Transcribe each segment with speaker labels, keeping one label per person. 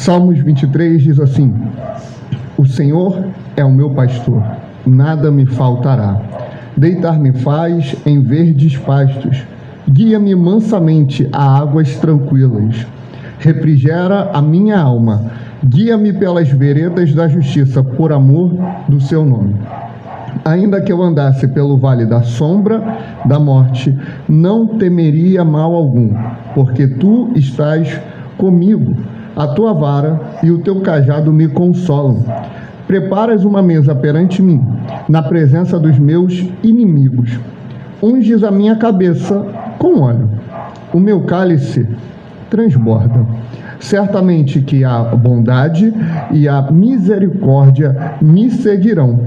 Speaker 1: Salmos 23 diz assim: O Senhor é o meu pastor, nada me faltará. Deitar-me faz em verdes pastos, guia-me mansamente a águas tranquilas. Refrigera a minha alma, guia-me pelas veredas da justiça, por amor do seu nome. Ainda que eu andasse pelo vale da sombra da morte, não temeria mal algum, porque tu estás comigo. A tua vara e o teu cajado me consolam. Preparas uma mesa perante mim, na presença dos meus inimigos. Unges a minha cabeça com óleo. O meu cálice transborda. Certamente que a bondade e a misericórdia me seguirão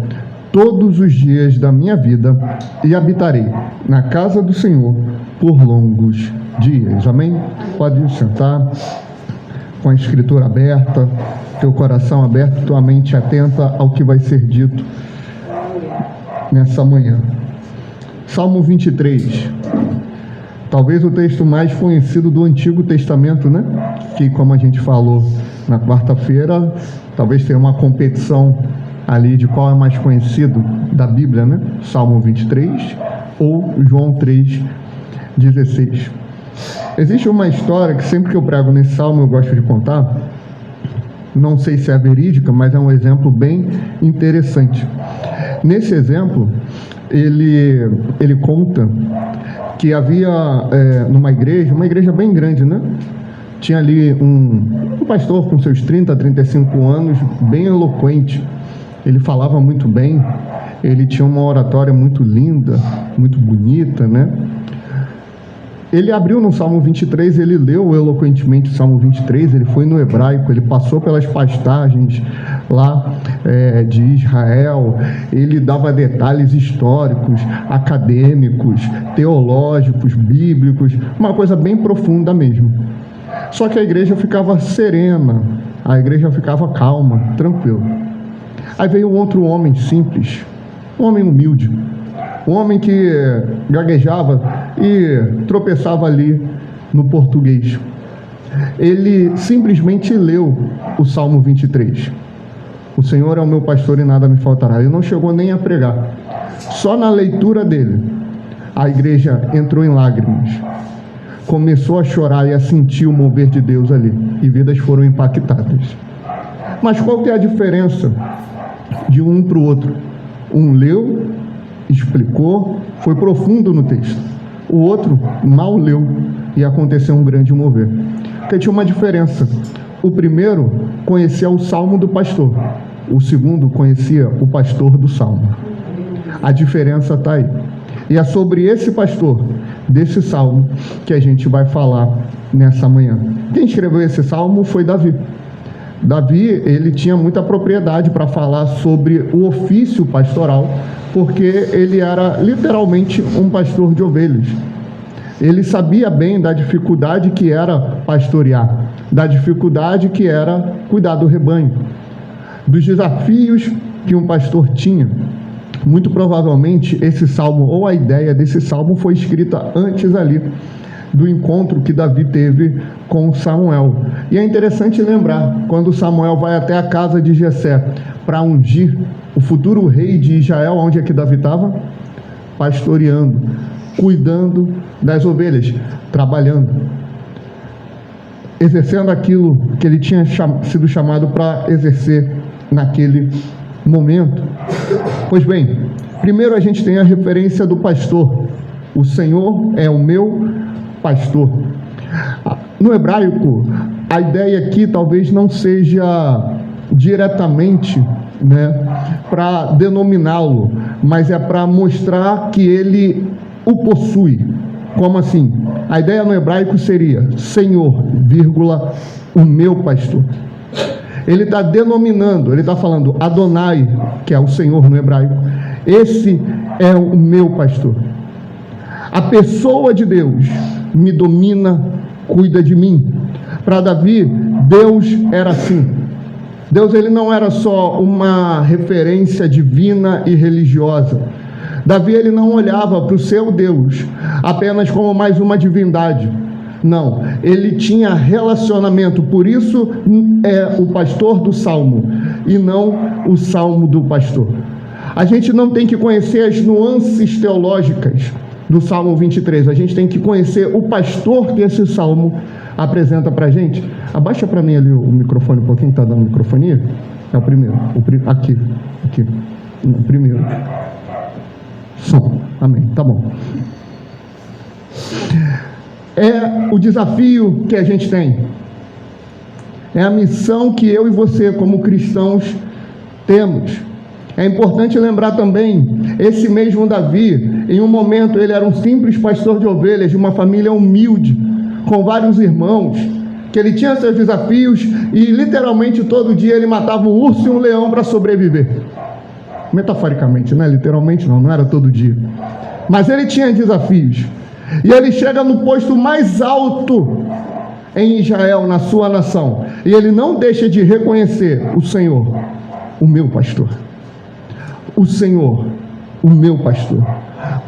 Speaker 1: todos os dias da minha vida, e habitarei na casa do Senhor por longos dias. Amém? Pode sentar com a escritura aberta, teu coração aberto, tua mente atenta ao que vai ser dito nessa manhã. Salmo 23. Talvez o texto mais conhecido do Antigo Testamento, né? Que, como a gente falou na quarta-feira, talvez tenha uma competição ali de qual é mais conhecido da Bíblia, né? Salmo 23 ou João 3:16. Existe uma história que sempre que eu prego nesse salmo eu gosto de contar. Não sei se é verídica, mas é um exemplo bem interessante. Nesse exemplo, ele conta que havia numa igreja bem grande, né? Tinha ali um pastor com seus 30, 35 anos, bem eloquente. Ele falava muito bem, ele tinha uma oratória muito linda, muito bonita, né? Ele abriu no Salmo 23, ele leu eloquentemente o Salmo 23, ele foi no hebraico, ele passou pelas pastagens lá de Israel, ele dava detalhes históricos, acadêmicos, teológicos, bíblicos, uma coisa bem profunda mesmo. Só que a igreja ficava serena, a igreja ficava calma, tranquila. Aí veio um outro homem simples, um homem humilde, um homem que gaguejava e tropeçava ali no português. Ele simplesmente leu o Salmo 23. O Senhor é o meu pastor e nada me faltará. Ele não chegou nem a pregar. Só na leitura dele, a igreja entrou em lágrimas. Começou a chorar e a sentir o mover de Deus ali. E vidas foram impactadas. Mas qual que é a diferença de um para o outro? Um leu, explicou, foi profundo no texto. O outro mal leu e aconteceu um grande mover. Porque tinha uma diferença. O primeiro conhecia o salmo do pastor. O segundo conhecia o pastor do salmo. A diferença está aí. E é sobre esse pastor, desse salmo, que a gente vai falar nessa manhã. Quem escreveu esse salmo foi Davi. Davi, ele tinha muita propriedade para falar sobre o ofício pastoral, porque ele era literalmente um pastor de ovelhas. Ele sabia bem da dificuldade que era pastorear, da dificuldade que era cuidar do rebanho, dos desafios que um pastor tinha. Muito provavelmente esse salmo, ou a ideia desse salmo, foi escrita antes ali do encontro que Davi teve com Samuel. E é interessante lembrar, quando Samuel vai até a casa de Jessé para ungir o futuro rei de Israel, onde é que Davi estava? Pastoreando, cuidando das ovelhas, trabalhando, exercendo aquilo que ele tinha sido chamado para exercer naquele momento. Pois bem, primeiro a gente tem a referência do pastor. O Senhor é o meu pastor. No hebraico, a ideia aqui talvez não seja diretamente, para denominá-lo, mas é para mostrar que ele o possui. Como assim? A ideia no hebraico seria Senhor, o meu pastor. Ele está denominando, ele está falando Adonai, que é o Senhor no hebraico. Esse é o meu pastor. A pessoa de Deus me domina, cuida de mim. Para Davi, Deus era assim. Deus, ele não era só uma referência divina e religiosa. Davi, ele não olhava para o seu Deus apenas como mais uma divindade, Não, ele tinha relacionamento, por isso é o pastor do salmo, e não o salmo do pastor. A gente não tem que conhecer as nuances teológicas do Salmo 23, a gente tem que conhecer o pastor que esse salmo apresenta para a gente. Abaixa para mim ali o microfone um pouquinho, está dando microfonia? É o primeiro, aqui, o primeiro. Som, amém, tá bom. É o desafio que a gente tem, é a missão que eu e você, como cristãos, temos. É importante lembrar também, esse mesmo Davi, em um momento ele era um simples pastor de ovelhas, de uma família humilde, com vários irmãos, que ele tinha seus desafios e literalmente todo dia ele matava um urso e um leão para sobreviver. Metaforicamente, né? Literalmente não era todo dia. Mas ele tinha desafios. E ele chega no posto mais alto em Israel, na sua nação. E ele não deixa de reconhecer o Senhor, o meu pastor. O Senhor, o meu pastor.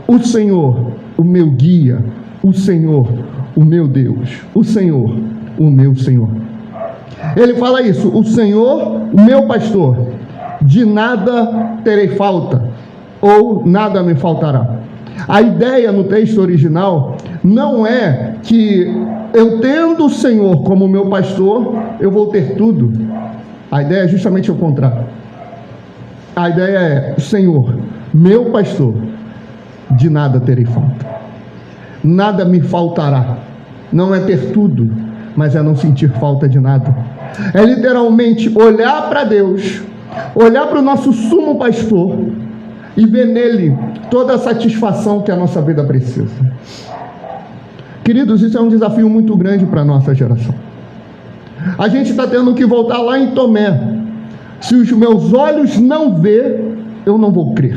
Speaker 1: O Senhor, o meu guia. O Senhor, o meu Deus. O Senhor, o meu Senhor. Ele fala isso: o Senhor, o meu pastor, de nada terei falta, ou nada me faltará. A ideia no texto original não é que eu tendo o Senhor como meu pastor, eu vou ter tudo. A ideia é justamente o contrário. A ideia é: Senhor, meu pastor, de nada terei falta. Nada me faltará. Não é ter tudo, mas é não sentir falta de nada. É literalmente olhar para Deus, olhar para o nosso sumo pastor e ver nele toda a satisfação que a nossa vida precisa. Queridos, isso é um desafio muito grande para a nossa geração. A gente está tendo que voltar lá em Tomé. Se os meus olhos não ver, eu não vou crer.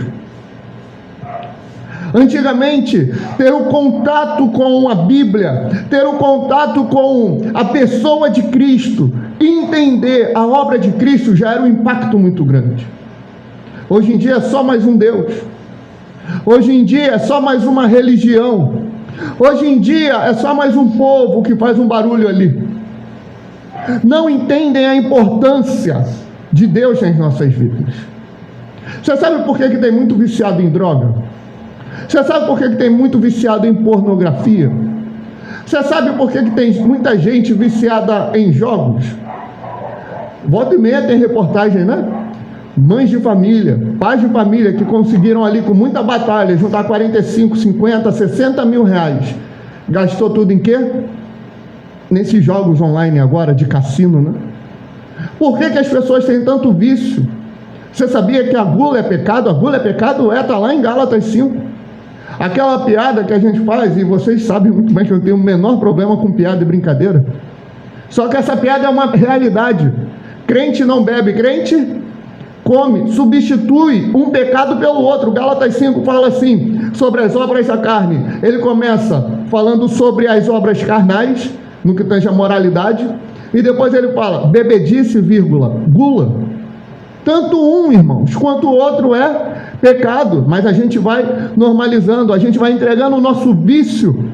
Speaker 1: Antigamente, ter o contato com a Bíblia, ter o contato com a pessoa de Cristo, entender a obra de Cristo já era um impacto muito grande. Hoje em dia é só mais um Deus. Hoje em dia é só mais uma religião. Hoje em dia é só mais um povo que faz um barulho ali. Não entendem a importância de Deus nas nossas vidas. Você sabe por que tem muito viciado em droga? Você sabe por que tem muito viciado em pornografia? Você sabe por que tem muita gente viciada em jogos? Volta e meia tem reportagem, né? Mães de família, pais de família que conseguiram ali com muita batalha juntar 45, 50, 60 mil reais. Gastou tudo em quê? Nesses jogos online agora de cassino, né? Por que as pessoas têm tanto vício? Você sabia que a gula é pecado? A gula é pecado? Está lá em Gálatas 5. Aquela piada que a gente faz, e vocês sabem muito bem que eu tenho o menor problema com piada e brincadeira. Só que essa piada é uma realidade. Crente não bebe, crente come, substitui um pecado pelo outro. Gálatas 5 fala assim, sobre as obras da carne. Ele começa falando sobre as obras carnais, no que tange a moralidade, e depois ele fala, bebedice, gula. Tanto um, irmãos, quanto o outro é pecado, mas a gente vai normalizando, a gente vai entregando o nosso vício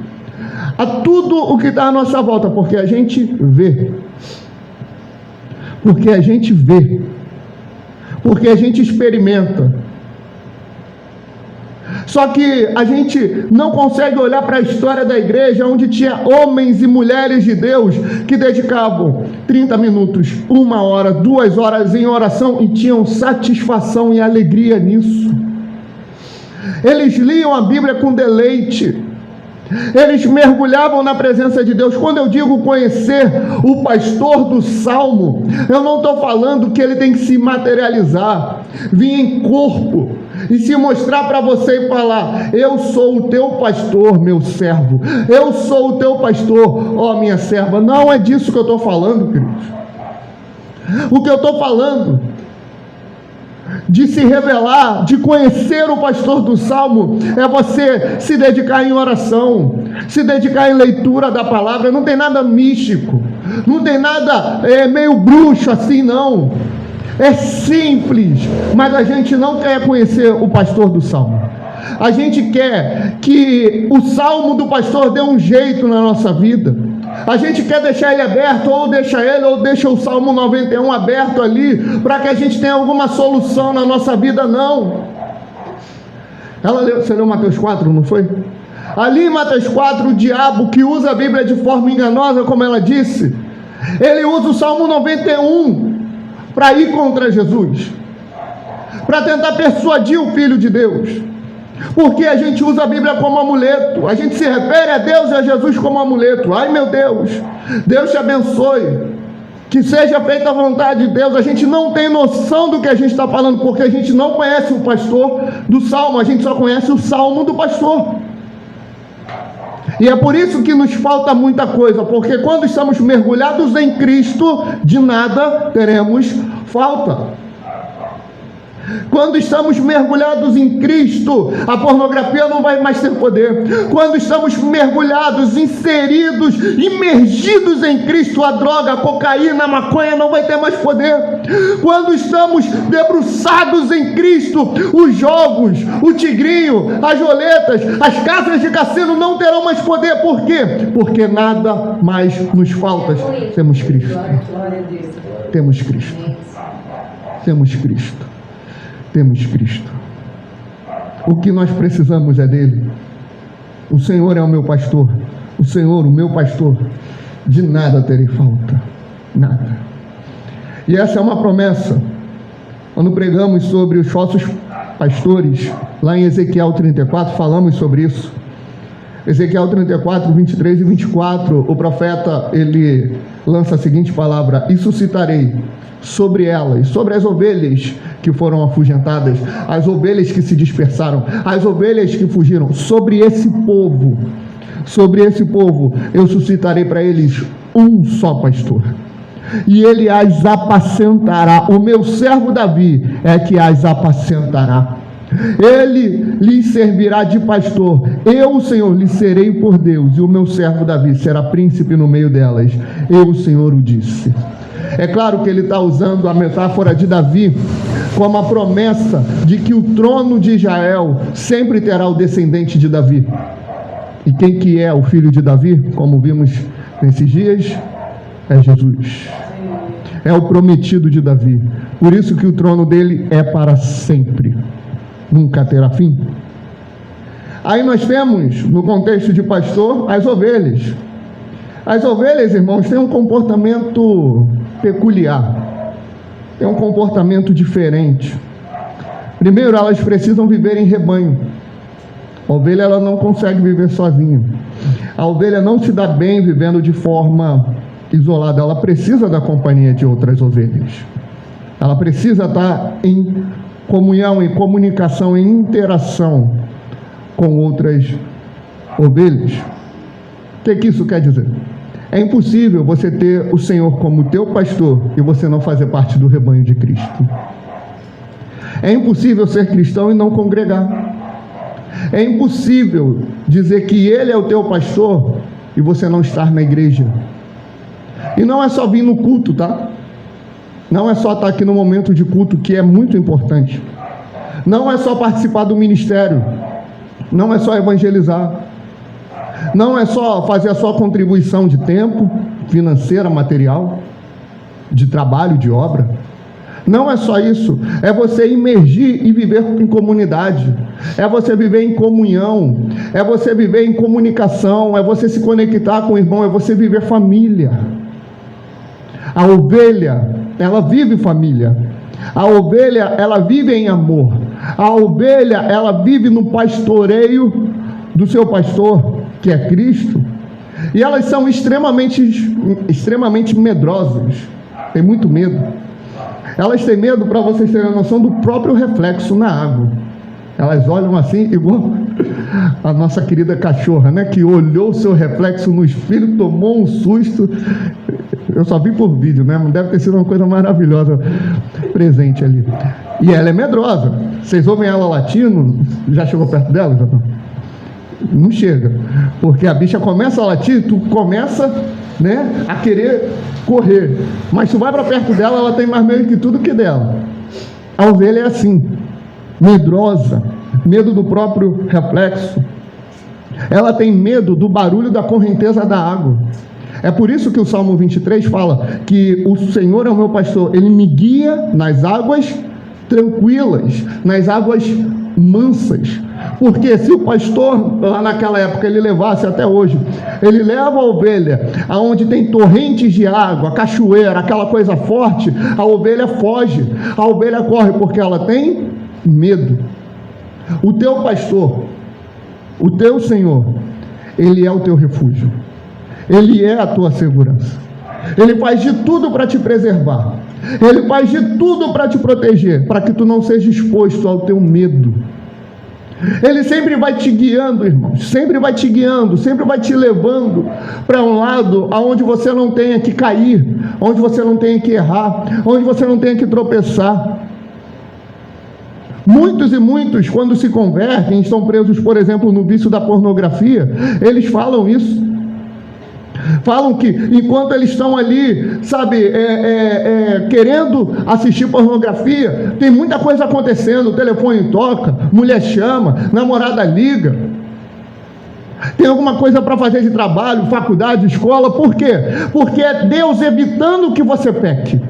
Speaker 1: a tudo o que está à nossa volta, porque a gente vê. Porque a gente vê. Porque a gente experimenta. Só que a gente não consegue olhar para a história da igreja, onde tinha homens e mulheres de Deus que dedicavam 30 minutos, 1 hora, 2 horas em oração e tinham satisfação e alegria nisso. Eles liam a Bíblia com deleite. Eles mergulhavam na presença de Deus. Quando eu digo conhecer o pastor do Salmo, eu não estou falando que ele tem que se materializar, vir em corpo e se mostrar para você e falar, eu sou o teu pastor, meu servo, eu sou o teu pastor, ó minha serva. Não é disso que eu estou falando, queridos. O que eu estou falando de se revelar, de conhecer o pastor do Salmo, é você se dedicar em oração, se dedicar em leitura da palavra. Não tem nada místico, não tem nada meio bruxo assim, não. É simples, mas a gente não quer conhecer o pastor do Salmo. A gente quer que o Salmo do pastor dê um jeito na nossa vida. A gente quer deixar ele aberto, ou deixa o Salmo 91 aberto ali, para que a gente tenha alguma solução na nossa vida, não. Você leu Mateus 4, não foi? Ali em Mateus 4, o diabo que usa a Bíblia de forma enganosa, como ela disse, ele usa o Salmo 91 para ir contra Jesus, para tentar persuadir o Filho de Deus. Porque a gente usa a Bíblia como amuleto, a gente se refere a Deus e a Jesus como amuleto. Ai meu Deus, Deus te abençoe, que seja feita a vontade de Deus. A gente não tem noção do que a gente está falando, porque a gente não conhece o pastor do Salmo, a gente só conhece o Salmo do pastor. E é por isso que nos falta muita coisa, porque quando estamos mergulhados em Cristo, de nada teremos falta. Quando estamos mergulhados em Cristo, a pornografia não vai mais ter poder. Quando estamos mergulhados, inseridos, imergidos em Cristo, a droga, a cocaína, a maconha não vai ter mais poder. Quando estamos debruçados em Cristo, os jogos, o tigrinho, as roletas, as casas de cassino não terão mais poder. Por quê? Porque nada mais nos falta. Temos Cristo. Temos Cristo. Temos Cristo. Temos Cristo. O que nós precisamos é dele. O Senhor é o meu pastor. O Senhor, o meu pastor. De nada terei falta. Nada. E essa é uma promessa. Quando pregamos sobre os falsos pastores, lá em Ezequiel 34, falamos sobre isso. Ezequiel 34, 23 e 24, o profeta, ele lança a seguinte palavra: e suscitarei sobre elas, sobre as ovelhas que foram afugentadas, as ovelhas que se dispersaram, as ovelhas que fugiram, sobre esse povo eu suscitarei para eles um só pastor, e ele as apacentará. O meu servo Davi é que as apacentará. Ele lhes servirá de pastor. Eu, o Senhor, lhe serei por Deus, e o meu servo Davi será príncipe no meio delas. Eu, o Senhor, o disse. É claro que ele está usando a metáfora de Davi como a promessa de que o trono de Israel sempre terá o descendente de Davi. E quem que é o filho de Davi, como vimos nesses dias? É Jesus. É o prometido de Davi. Por isso que o trono dele é para sempre. Nunca terá fim. Aí nós temos, no contexto de pastor, as ovelhas. As ovelhas, irmãos, têm um comportamento peculiar. Tem um comportamento diferente. Primeiro, elas precisam viver em rebanho. A ovelha, ela não consegue viver sozinha. A ovelha não se dá bem vivendo de forma isolada. Ela precisa da companhia de outras ovelhas. Ela precisa estar em comunhão, em comunicação, em interação com outras ovelhas. O que isso quer dizer? É impossível você ter o Senhor como teu pastor e você não fazer parte do rebanho de Cristo. É impossível ser cristão e não congregar. É impossível dizer que Ele é o teu pastor e você não estar na igreja. E não é só vir no culto, tá? Não é só estar aqui no momento de culto, que é muito importante. Não é só participar do ministério. Não é só evangelizar. Não é só fazer a sua contribuição de tempo, financeira, material, de trabalho, de obra. Não é só isso. É você imergir e viver em comunidade. É você viver em comunhão. É você viver em comunicação. É você se conectar com o irmão. É você viver família. A ovelha, ela vive família. A ovelha, ela vive em amor. A ovelha, ela vive no pastoreio do seu pastor, que é Cristo. E elas são extremamente medrosas. Tem muito medo. Elas têm medo, para vocês terem a noção, do próprio reflexo na água. Elas olham assim, igual a nossa querida cachorra, né? Que olhou o seu reflexo no espelho, tomou um susto. Eu só vi por vídeo, né? Deve ter sido uma coisa maravilhosa presente ali. E ela é medrosa. Vocês ouvem ela latindo? Já chegou perto dela, Jotão? Não chega. Porque a bicha começa a latir, tu começa, né, a querer correr. Mas tu vai para perto dela, ela tem mais medo que tudo que dela. A ovelha é assim, medrosa, medo do próprio reflexo. Ela tem medo do barulho da correnteza da água. É por isso que o Salmo 23 fala que o Senhor é o meu pastor, Ele me guia nas águas tranquilas, nas águas mansas. Porque se o pastor, lá naquela época, ele levasse até hoje, ele leva a ovelha aonde tem torrentes de água, cachoeira, aquela coisa forte, a ovelha foge, a ovelha corre porque ela tem medo. O teu pastor, o teu Senhor, Ele é o teu refúgio, Ele é a tua segurança, Ele faz de tudo para te preservar, Ele faz de tudo para te proteger, para que tu não seja exposto ao teu medo. Ele sempre vai te guiando, irmãos, sempre vai te guiando, sempre vai te levando para um lado onde você não tenha que cair, onde você não tenha que errar, onde você não tenha que tropeçar. Muitos e muitos, quando se convertem, estão presos, por exemplo, no vício da pornografia, eles falam isso. Falam que enquanto eles estão ali, sabe, querendo assistir pornografia, tem muita coisa acontecendo, o telefone toca, mulher chama, namorada liga, tem alguma coisa para fazer de trabalho, faculdade, escola. Por quê? Porque é Deus evitando que você peque,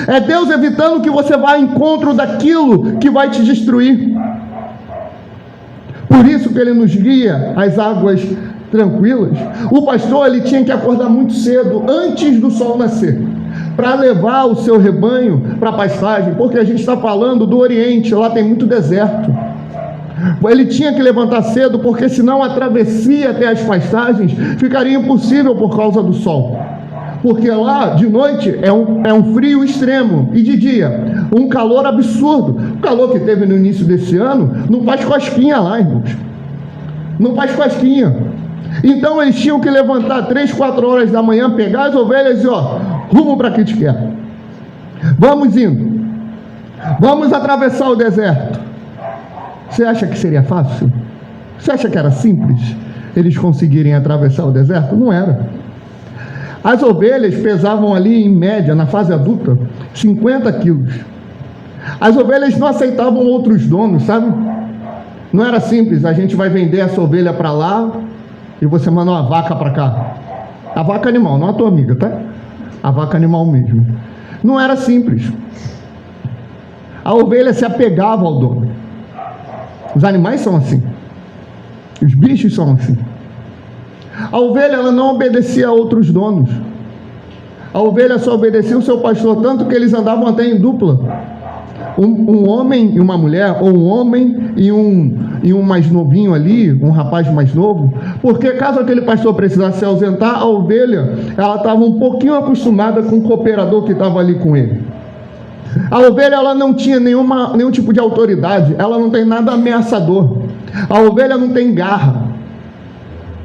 Speaker 1: é Deus evitando que você vá ao encontro daquilo que vai te destruir. Por isso que Ele nos guia às águas tranquilas. O pastor, ele tinha que acordar muito cedo, antes do sol nascer, para levar o seu rebanho para a pastagem, porque a gente está falando do Oriente, lá tem muito deserto. Ele tinha que levantar cedo, porque senão a travessia até as pastagens ficaria impossível por causa do sol. Porque lá, de noite, é um frio extremo, e de dia, um calor absurdo. O calor que teve no início desse ano, não faz cosquinha lá, irmãos. Não faz cosquinha. Então eles tinham que levantar 3, 4 horas da manhã, pegar as ovelhas e rumo para que te quer. Vamos indo. Vamos atravessar o deserto. Você acha que seria fácil? Você acha que era simples eles conseguirem atravessar o deserto? Não era. As ovelhas pesavam ali, em média, na fase adulta, 50 quilos. As ovelhas não aceitavam outros donos, sabe? Não era simples, a gente vai vender essa ovelha para lá e você manda uma vaca para cá. A vaca animal, não a tua amiga, tá? A vaca animal mesmo. Não era simples. A ovelha se apegava ao dono. Os animais são assim. Os bichos são assim. A ovelha, ela não obedecia a outros donos. A ovelha só obedecia o seu pastor, tanto que eles andavam até em dupla. Um homem e uma mulher, ou um homem e um mais novinho ali, um rapaz mais novo, porque caso aquele pastor precisasse se ausentar, a ovelha, ela estava um pouquinho acostumada com o cooperador que estava ali com ele. A ovelha, ela não tinha nenhum tipo de autoridade, ela não tem nada ameaçador. A ovelha não tem garra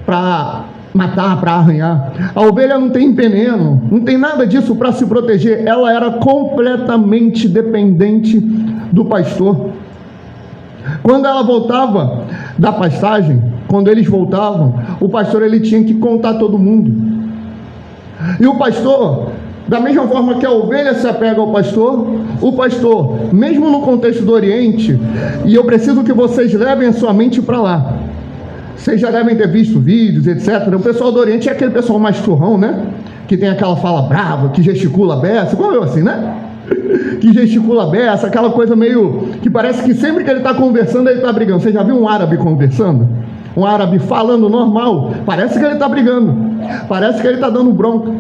Speaker 1: para matar, para arranhar. A ovelha não tem veneno, não tem nada disso para se proteger. Ela era completamente dependente do pastor. Quando ela voltava da pastagem, quando eles voltavam, o pastor, ele tinha que contar todo mundo. E o pastor, da mesma forma que a ovelha se apega ao pastor, o pastor, mesmo no contexto do Oriente, e eu preciso que vocês levem a sua mente para lá. Vocês já devem ter visto vídeos, etc. O pessoal do Oriente é aquele pessoal mais turrão, né? Que tem aquela fala brava, que gesticula a beça, igual eu assim, né? Que gesticula a beça, aquela coisa meio... que parece que sempre que ele está conversando, ele está brigando. Você já viu um árabe conversando? Um árabe falando normal? Parece que ele está brigando. Parece que ele está dando bronca.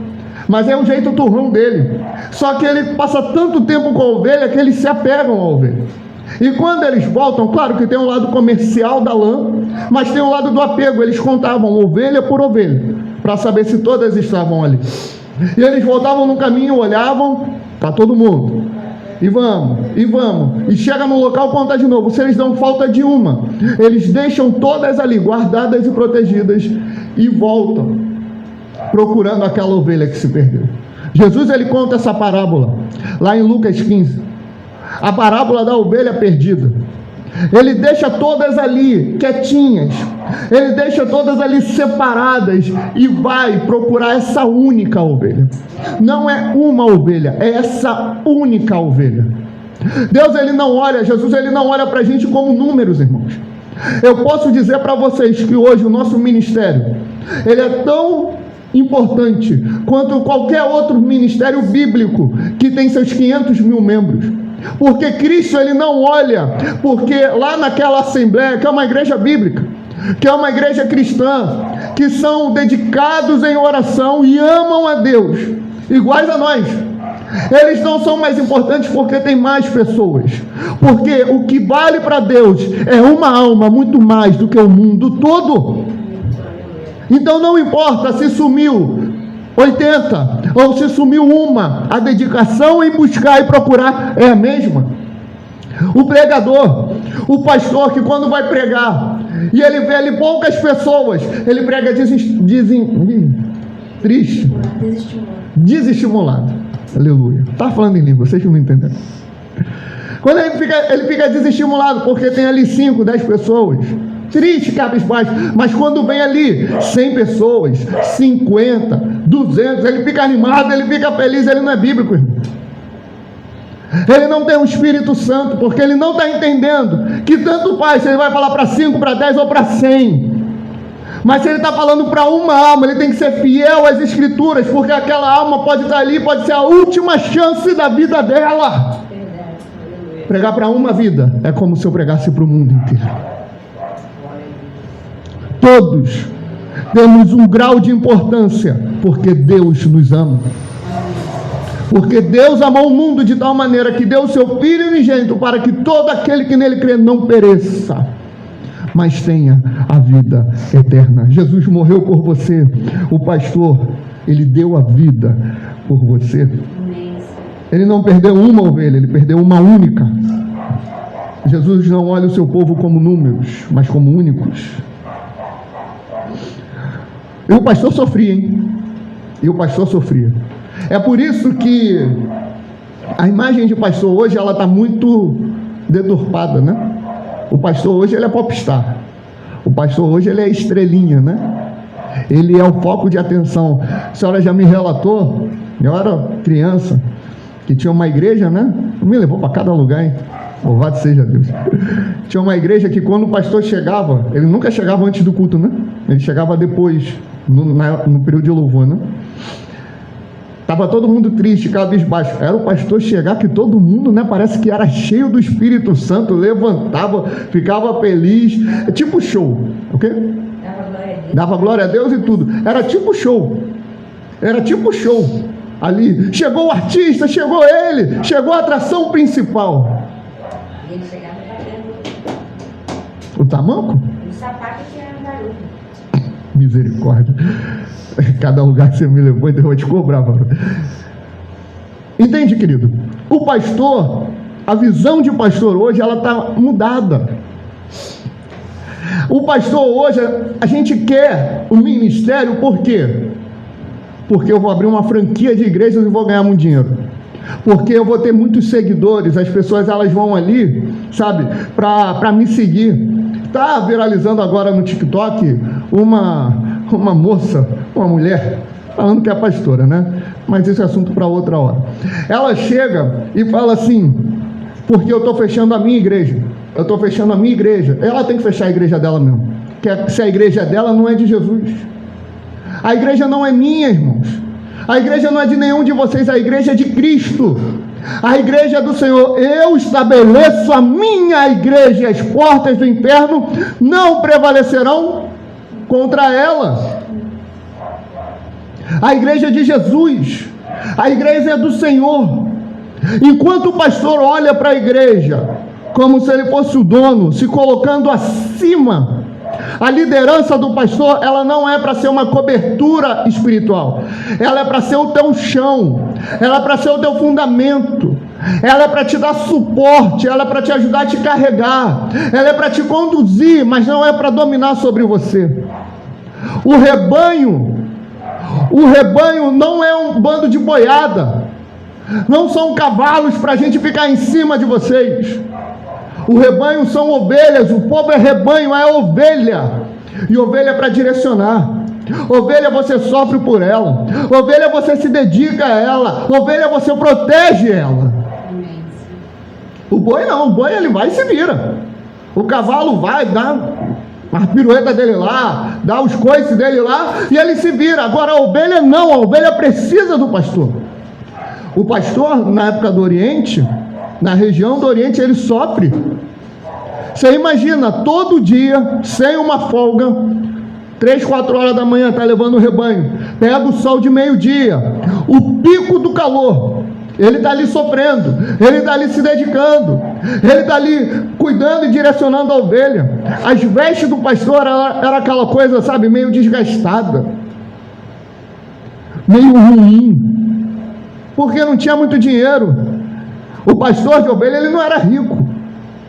Speaker 1: Mas é o jeito turrão dele. Só que ele passa tanto tempo com a ovelha que eles se apegam à ovelha. E quando eles voltam, claro que tem um lado comercial da lã, mas tem um lado do apego. Eles contavam ovelha por ovelha, para saber se todas estavam ali. E eles voltavam no caminho, olhavam, está todo mundo. E vamos. E chega no local, conta de novo. Se eles dão falta de uma, eles deixam todas ali, guardadas e protegidas, e voltam, procurando aquela ovelha que se perdeu. Jesus, ele conta essa parábola, lá em Lucas 15. A parábola da ovelha perdida. Ele deixa todas ali quietinhas, ele deixa todas ali separadas e vai procurar essa única ovelha. Não é uma ovelha, é essa única ovelha. Deus, ele não olha, Jesus, ele não olha para a gente como números, irmãos. Eu posso dizer para vocês que hoje o nosso ministério, ele é tão importante quanto qualquer outro ministério bíblico que tem seus 500 mil membros. Porque Cristo, ele não olha, porque lá naquela assembleia, que é uma igreja bíblica, que é uma igreja cristã, que são dedicados em oração e amam a Deus, iguais a nós. Eles não são mais importantes porque tem mais pessoas. Porque o que vale para Deus é uma alma muito mais do que o mundo todo. Então não importa se sumiu 80 ou se sumiu uma, a dedicação em buscar e procurar é a mesma. O pregador, o pastor que quando vai pregar e ele vê ali poucas pessoas, ele prega triste, desestimulado. Aleluia. Está falando em língua, vocês não entenderam. Quando ele fica desestimulado porque tem ali 5, 10 pessoas, triste, cabisbaixo. Mas quando vem ali 100 pessoas, 50, 200, ele fica animado, ele fica feliz. Ele não é bíblico, irmão. Ele não tem um Espírito Santo, porque ele não está entendendo que tanto faz se ele vai falar para 5, para 10 ou para 100. Mas se ele está falando para uma alma, ele tem que ser fiel às Escrituras, porque aquela alma pode estar ali, pode ser a última chance da vida dela. Pregar para uma vida é como se eu pregasse para o mundo inteiro. Todos temos um grau de importância, porque Deus nos ama. Porque Deus amou o mundo de tal maneira que deu o seu Filho unigênito para que todo aquele que nele crê não pereça, mas tenha a vida eterna. Jesus morreu por você. O pastor, ele deu a vida por você. Ele não perdeu uma ovelha, ele perdeu uma única. Jesus não olha o seu povo como números, mas como únicos. E o pastor sofria, hein? E o pastor sofria. É por isso que a imagem de pastor hoje, ela está muito deturpada, né? O pastor hoje, ele é popstar. O pastor hoje, ele é estrelinha, né? Ele é o foco de atenção. A senhora já me relatou, eu era criança, que tinha uma igreja, né? Me levou para cada lugar, hein? Louvado seja Deus. Tinha uma igreja que quando o pastor chegava, ele nunca chegava antes do culto, né? Ele chegava depois, no período de louvor, né? Estava todo mundo triste, cabisbaixo. Era o pastor chegar que todo mundo, né? Parece que era cheio do Espírito Santo, levantava, ficava feliz. É tipo show, ok? Dava glória a Deus e tudo. Era tipo show. Era tipo show. Ali, chegou o artista, chegou ele, chegou a atração principal.
Speaker 2: Ele chegava batendo
Speaker 1: o tamanco?
Speaker 2: o sapato que era garoto.
Speaker 1: Misericórdia. Cada lugar que você me levou, então eu vou te cobrar, mano. Entende, querido? O pastor, a visão de pastor hoje, ela está mudada. O pastor hoje, a gente quer o ministério, por quê? Porque eu vou abrir uma franquia de igrejas e vou ganhar muito dinheiro. Porque eu vou ter muitos seguidores, as pessoas elas vão ali, sabe, para me seguir. Está viralizando agora no TikTok uma moça, uma mulher, falando que é pastora, né? Mas esse é assunto para outra hora. Ela chega e fala assim, porque eu estou fechando a minha igreja. Eu estou fechando a minha igreja. Ela tem que fechar a igreja dela mesmo. Porque se a igreja dela, não é de Jesus. A igreja não é minha, irmãos. A igreja não é de nenhum de vocês, a igreja é de Cristo. A igreja do Senhor. Eu estabeleço a minha igreja e as portas do inferno não prevalecerão contra ela. A igreja é de Jesus. A igreja é do Senhor. Enquanto o pastor olha para a igreja como se ele fosse o dono, se colocando acima, a liderança do pastor, ela não é para ser uma cobertura espiritual, ela é para ser o teu chão, ela é para ser o teu fundamento, ela é para te dar suporte, ela é para te ajudar a te carregar, ela é para te conduzir, mas não é para dominar sobre você. O rebanho não é um bando de boiada, não são cavalos para a gente ficar em cima de vocês. O rebanho são ovelhas, o povo é rebanho, é ovelha. E ovelha é para direcionar. Ovelha você sofre por ela. Ovelha você se dedica a ela. Ovelha você protege ela. O boi não, o boi ele vai e se vira. O cavalo vai, dá a pirueta dele lá, dá os coices dele lá, e ele se vira. Agora a ovelha não, a ovelha precisa do pastor. O pastor, na época do Oriente, na região do Oriente, ele sofre. Você imagina, todo dia, sem uma folga, 3, 4 horas da manhã, está levando o rebanho, pega o sol de meio-dia, o pico do calor, ele está ali sofrendo, ele está ali se dedicando, ele está ali cuidando e direcionando a ovelha. As vestes do pastor era aquela coisa, sabe, meio desgastada, meio ruim, porque não tinha muito dinheiro. O pastor de ovelha, ele não era rico,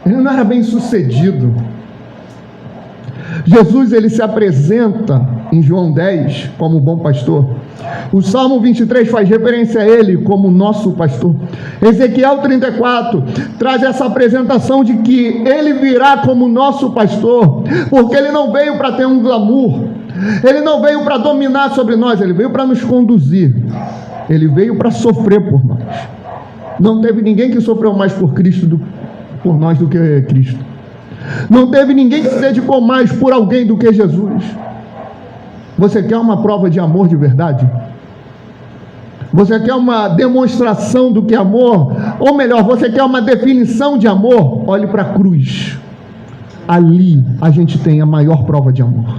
Speaker 1: ele não era bem sucedido. Jesus, ele se apresenta em João 10 como bom pastor. O Salmo 23 faz referência a ele como nosso pastor. Ezequiel 34 traz essa apresentação de que ele virá como nosso pastor, porque ele não veio para ter um glamour, ele não veio para dominar sobre nós, ele veio para nos conduzir, ele veio para sofrer por nós. Não teve ninguém que sofreu mais por nós do que Cristo. Não teve ninguém que se dedicou mais por alguém do que Jesus. Você quer uma prova de amor de verdade? Você quer uma demonstração do que é amor? Ou melhor, você quer uma definição de amor? Olhe para a cruz. Ali a gente tem a maior prova de amor.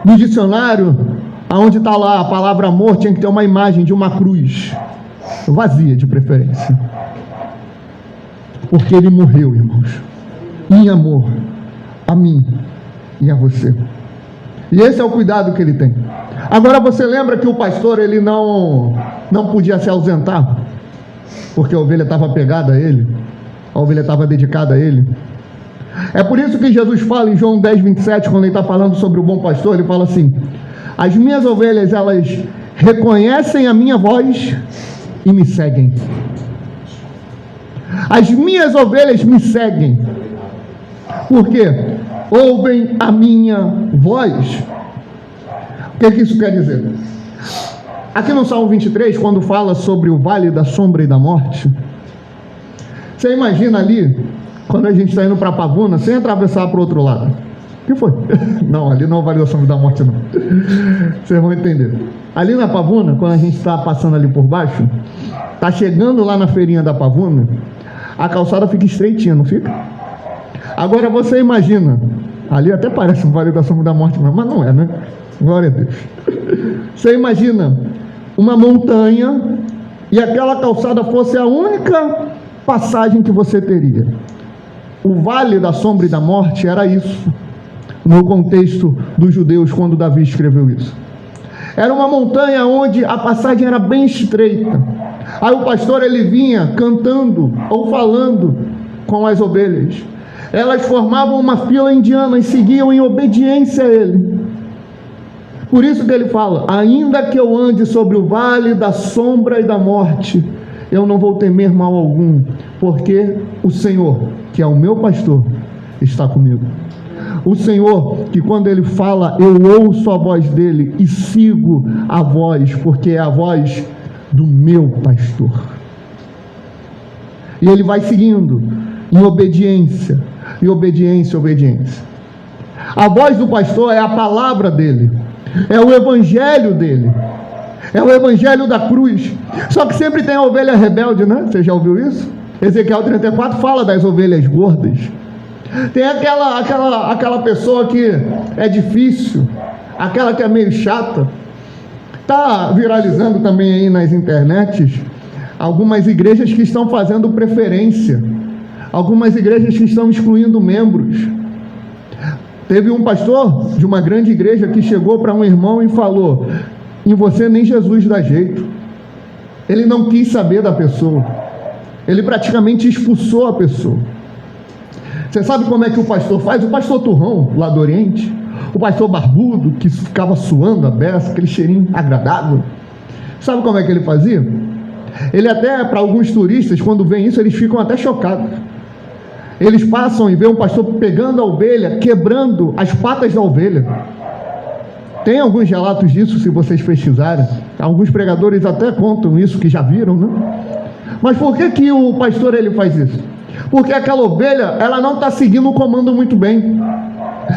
Speaker 1: No dicionário, aonde está lá a palavra amor, tinha que ter uma imagem de uma cruz, vazia de preferência. Porque ele morreu, irmãos, em amor a mim e a você. E esse é o cuidado que ele tem. Agora você lembra que o pastor, ele não podia se ausentar, porque a ovelha estava pegada a ele, a ovelha estava dedicada a ele. É por isso que Jesus fala em João 10, 27, quando ele está falando sobre o bom pastor, ele fala assim: as minhas ovelhas, elas reconhecem a minha voz e me seguem. As minhas ovelhas me seguem. Por quê? Ouvem a minha voz. O que isso quer dizer? Aqui no Salmo 23, quando fala sobre o vale da sombra e da morte, você imagina ali, quando a gente está indo para Pavuna, sem atravessar para o outro lado. O que foi? Não, ali não é o vale da sombra e da morte, não. Vocês vão entender. Ali na Pavuna, quando a gente está passando ali por baixo, está chegando lá na feirinha da Pavuna, a calçada fica estreitinha, não fica? Agora você imagina, ali até parece um vale da sombra da morte, mas não é, né? Glória a Deus. Você imagina uma montanha e aquela calçada fosse a única passagem que você teria. O vale da sombra e da morte era isso, no contexto dos judeus, quando Davi escreveu isso. Era uma montanha onde a passagem era bem estreita. Aí o pastor, ele vinha cantando ou falando com as ovelhas. Elas formavam uma fila indiana e seguiam em obediência a ele. Por isso que ele fala: ainda que eu ande sobre o vale da sombra e da morte, eu não vou temer mal algum, porque o Senhor, que é o meu pastor, está comigo. O Senhor, que quando ele fala, eu ouço a voz dele e sigo a voz, porque é a voz do meu pastor. E ele vai seguindo em obediência, e obediência, obediência. A voz do pastor é a palavra dele, é o evangelho dele, é o evangelho da cruz. Só que sempre tem a ovelha rebelde, né? Você já ouviu isso? Ezequiel 34 fala das ovelhas gordas. Tem aquela pessoa que é difícil, aquela que é meio chata. Está viralizando também aí nas internets algumas igrejas que estão fazendo preferência, algumas igrejas que estão excluindo membros. Teve um pastor de uma grande igreja que chegou para um irmão e falou: em você nem Jesus dá jeito. Ele não quis saber da pessoa, ele praticamente expulsou a pessoa. Você sabe como é que o pastor faz? O pastor turrão lá do Oriente, o pastor barbudo que ficava suando a beça, aquele cheirinho agradável, sabe como é que ele fazia? Ele até, para alguns turistas, quando vem isso, eles ficam até chocados. Eles passam e vê um pastor pegando a ovelha, quebrando as patas da ovelha. Tem alguns relatos disso, se vocês pesquisarem. Alguns pregadores até contam isso, que já viram, né? Mas por que o pastor ele faz isso? Porque aquela ovelha, ela não está seguindo o comando muito bem.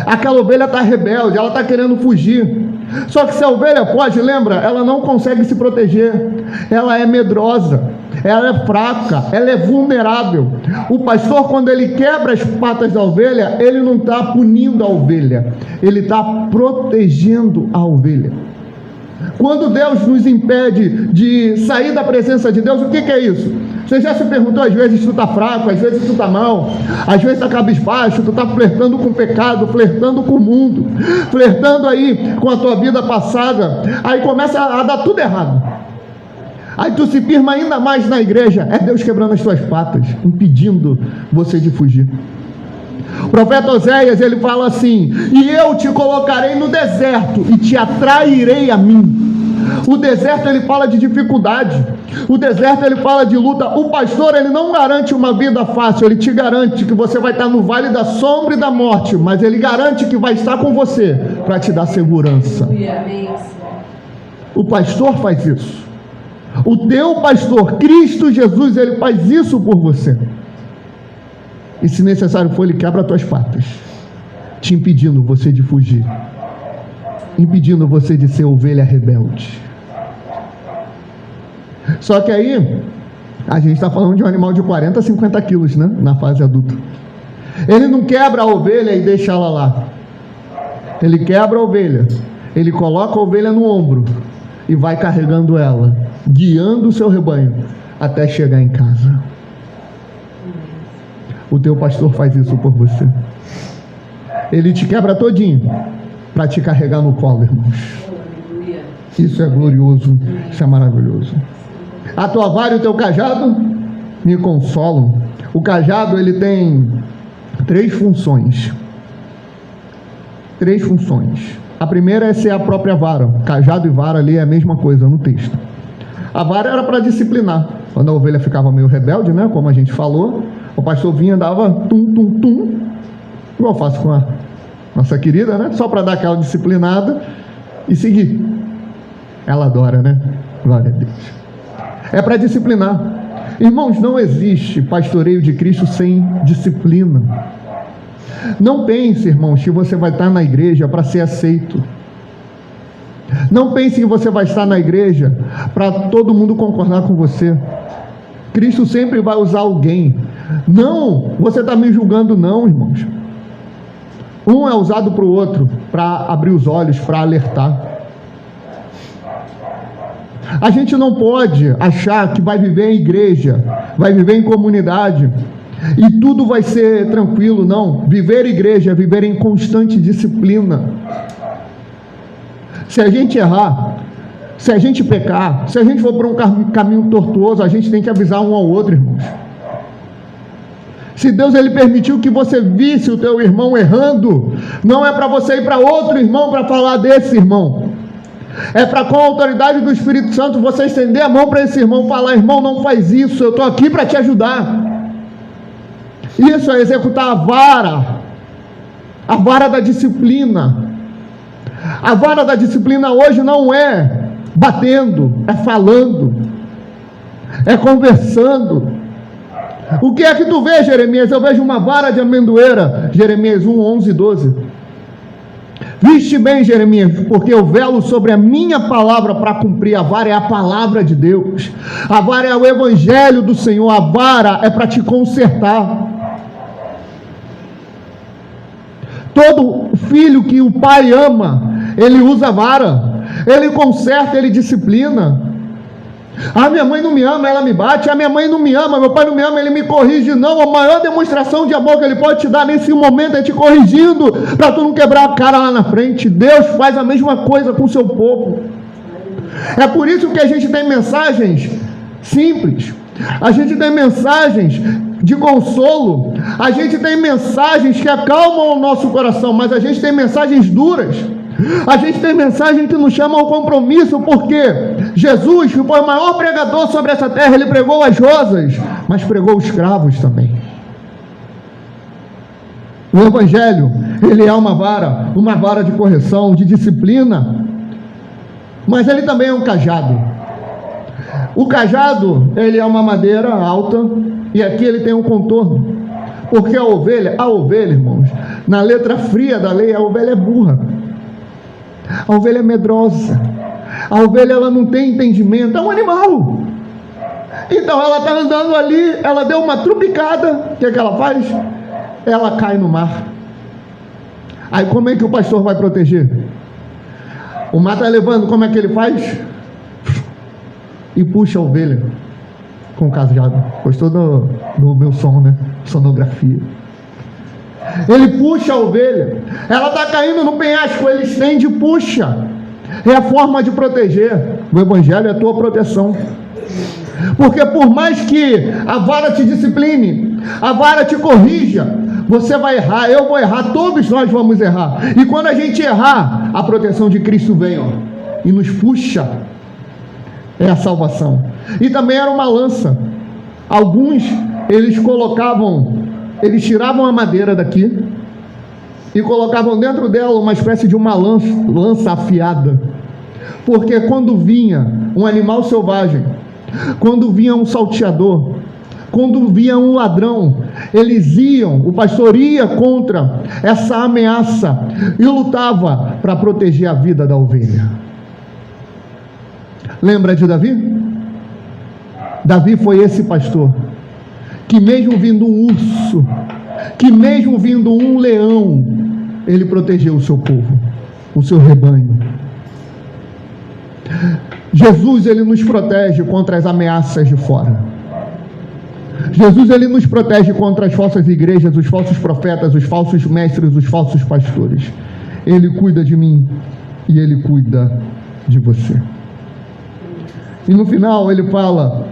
Speaker 1: Aquela ovelha está rebelde, ela está querendo fugir. Só que se a ovelha foge, lembra, ela não consegue se proteger. Ela é medrosa, ela é fraca, ela é vulnerável. O pastor, quando ele quebra as patas da ovelha, ele não está punindo a ovelha, ele está protegendo a ovelha. Quando Deus nos impede de sair da presença de Deus, o que é isso? Você já se perguntou, às vezes tu está fraco, às vezes tu está mal, às vezes tu está cabisbaixo, tu está flertando com o pecado, flertando com o mundo, flertando aí com a tua vida passada, aí começa a dar tudo errado. Aí tu se firma ainda mais na igreja, é Deus quebrando as tuas patas, impedindo você de fugir. O profeta Oséias, ele fala assim: e eu te colocarei no deserto e te atrairei a mim. O deserto, ele fala de dificuldade, o deserto, ele fala de luta. O pastor, ele não garante uma vida fácil, ele te garante que você vai estar no vale da sombra e da morte, mas ele garante que vai estar com você para te dar segurança. O pastor faz isso. O teu pastor, Cristo Jesus, ele faz isso por você. E se necessário for, ele quebra as tuas patas, te impedindo você de fugir, impedindo você de ser ovelha rebelde. Só que aí, a gente está falando de um animal de 40 a 50 quilos, né? Na fase adulta. Ele não quebra a ovelha e deixa ela lá. Ele quebra a ovelha, ele coloca a ovelha no ombro e vai carregando ela, guiando o seu rebanho até chegar em casa. O teu pastor faz isso por você. Ele te quebra todinho para te carregar no colo, irmãos. Isso é glorioso, isso é maravilhoso. A tua vara e o teu cajado me consolam. O cajado, ele tem 3 funções. 3 funções. A primeira é ser a própria vara. Cajado e vara ali é a mesma coisa no texto. A vara era para disciplinar. Quando a ovelha ficava meio rebelde, né, como a gente falou, o pastor vinha, dava tum, tum, tum, igual eu faço com a nossa querida, né? Só para dar aquela disciplinada e seguir. Ela adora, né? Glória a Deus. É para disciplinar. Irmãos, não existe pastoreio de Cristo sem disciplina. Não pense, irmãos, que você vai estar na igreja para ser aceito. Não pense que você vai estar na igreja para todo mundo concordar com você. Cristo sempre vai usar alguém. Não, você está me julgando não, irmãos. Um é usado para o outro, para abrir os olhos, para alertar. A gente não pode achar que vai viver em igreja, vai viver em comunidade e tudo vai ser tranquilo. Não, viver igreja é viver em constante disciplina. Se a gente errar, se a gente pecar, se a gente for por um caminho tortuoso, a gente tem que avisar um ao outro, irmãos. Se Deus ele permitiu que você visse o teu irmão errando, não é para você ir para outro irmão para falar desse irmão. É para, com a autoridade do Espírito Santo, você estender a mão para esse irmão, falar: irmão, não faz isso, eu estou aqui para te ajudar. Isso é executar a vara da disciplina. A vara da disciplina hoje não é batendo, é falando, é conversando. O que é que tu vê, Jeremias? Eu vejo uma vara de amendoeira. Jeremias 1, 11 e 12. Viste bem, Jeremias, porque eu velo sobre a minha palavra para cumprir. A vara é a palavra de Deus. A vara é o evangelho do Senhor. A vara é para te consertar. Todo filho que o pai ama, ele usa a vara. Ele conserta, ele disciplina. Ah, minha mãe não me ama, ela me bate. Ah, minha mãe não me ama, meu pai não me ama, ele me corrige. Não, a maior demonstração de amor que ele pode te dar nesse momento é te corrigindo, para tu não quebrar a cara lá na frente. Deus faz a mesma coisa com o seu povo. É por isso que a gente tem mensagens simples, a gente tem mensagens de consolo, a gente tem mensagens que acalmam o nosso coração, mas a gente tem mensagens duras. A gente tem mensagem que nos chama ao compromisso, porque Jesus, que foi o maior pregador sobre essa terra, ele pregou as rosas, mas pregou os cravos também. O Evangelho, ele é uma vara de correção, de disciplina, mas ele também é um cajado. O cajado, ele é uma madeira alta, E aqui ele tem um contorno. Porque a ovelha, irmãos, na letra fria da lei, a ovelha é burra. A ovelha é medrosa. A ovelha, ela não tem entendimento, é um animal. Então ela está andando ali, ela deu uma trupicada, o que é que ela faz? Ela cai no mar. Aí como é que o pastor vai proteger? O mar está levando, como é que ele faz? E puxa a ovelha com cajado. Gostou do meu som, né? Sonografia. Ele puxa a ovelha, ela está caindo no penhasco, ele estende e puxa. É a forma de proteger. O evangelho é a tua proteção. Porque por mais que a vara te discipline, a vara te corrija, você vai errar, eu vou errar, todos nós vamos errar. E quando a gente errar, a proteção de Cristo vem, ó, e nos puxa. É a salvação. E também era uma lança. Alguns, eles tiravam a madeira daqui e colocavam dentro dela uma espécie de uma lança afiada. Porque quando vinha um animal selvagem, quando vinha um salteador, quando vinha um ladrão, o pastor ia contra essa ameaça e lutava para proteger a vida da ovelha. Lembra de Davi? Davi foi esse pastor que mesmo vindo um urso, que mesmo vindo um leão, ele protegeu o seu povo, o seu rebanho. Jesus, ele nos protege contra as ameaças de fora. Jesus, ele nos protege contra as falsas igrejas, os falsos profetas, os falsos mestres, os falsos pastores. Ele cuida de mim e ele cuida de você. E no final ele fala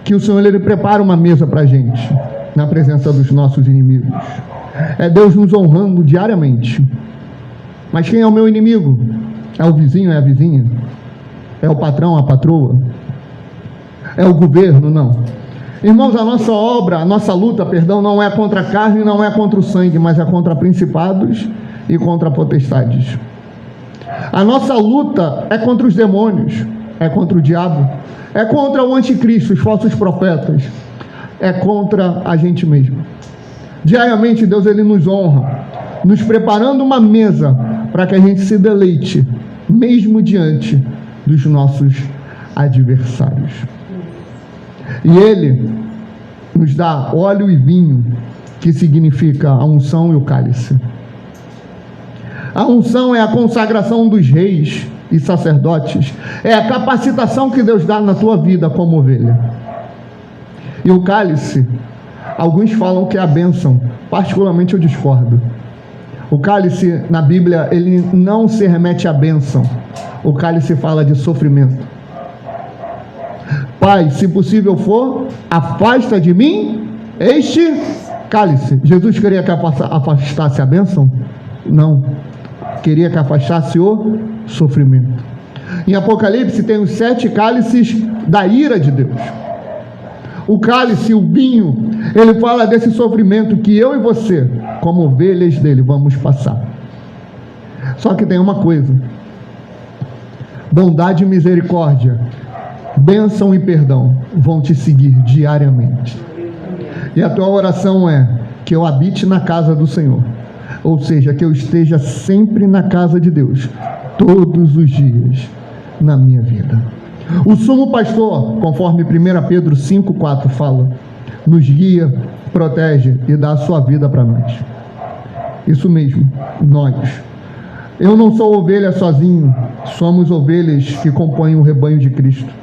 Speaker 1: que o Senhor, ele prepara uma mesa para a gente, na presença dos nossos inimigos. É Deus nos honrando diariamente. Mas quem é o meu inimigo? É o vizinho, é a vizinha? É o patrão, a patroa? É o governo? Não. Irmãos, a nossa obra, a nossa luta, não é contra a carne, não é contra o sangue, mas é contra principados e contra potestades. A nossa luta é contra os demônios, é contra o diabo, é contra o anticristo, os falsos profetas, é contra a gente mesmo. Diariamente Deus, ele nos honra, nos preparando uma mesa para que a gente se deleite, mesmo diante dos nossos adversários. E ele nos dá óleo e vinho, que significa a unção e o cálice. A unção é a consagração dos reis e sacerdotes, é a capacitação que Deus dá na tua vida como ovelha. E o cálice, alguns falam que é a bênção, particularmente eu discordo. O cálice na Bíblia, ele não se remete à bênção, o cálice fala de sofrimento. Pai, se possível for, afasta de mim este cálice. Jesus queria que afastasse a bênção? Não. Queria que afastasse o sofrimento. Em Apocalipse tem os 7 cálices da ira de Deus. O cálice, o vinho, ele fala desse sofrimento que eu e você, como ovelhas dele, vamos passar. Só que tem uma coisa: bondade e misericórdia, bênção e perdão vão te seguir diariamente. E a tua oração é que eu habite na casa do Senhor, ou seja, que eu esteja sempre na casa de Deus, todos os dias na minha vida. O sumo pastor, conforme 1 Pedro 5,4 fala, nos guia, protege e dá a sua vida para nós. Isso mesmo, nós. Eu não sou ovelha sozinho, somos ovelhas que compõem o rebanho de Cristo.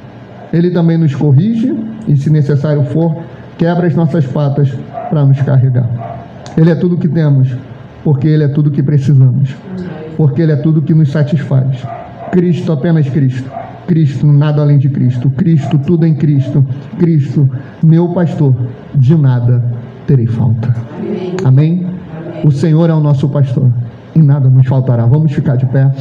Speaker 1: Ele também nos corrige e, se necessário for, quebra as nossas patas para nos carregar. Ele é tudo o que temos, porque Ele é tudo o que precisamos, porque Ele é tudo o que nos satisfaz. Cristo, apenas Cristo. Cristo, nada além de Cristo. Cristo, tudo em Cristo. Cristo, meu pastor, de nada terei falta. Amém? O Senhor é o nosso pastor e nada nos faltará. Vamos ficar de pé.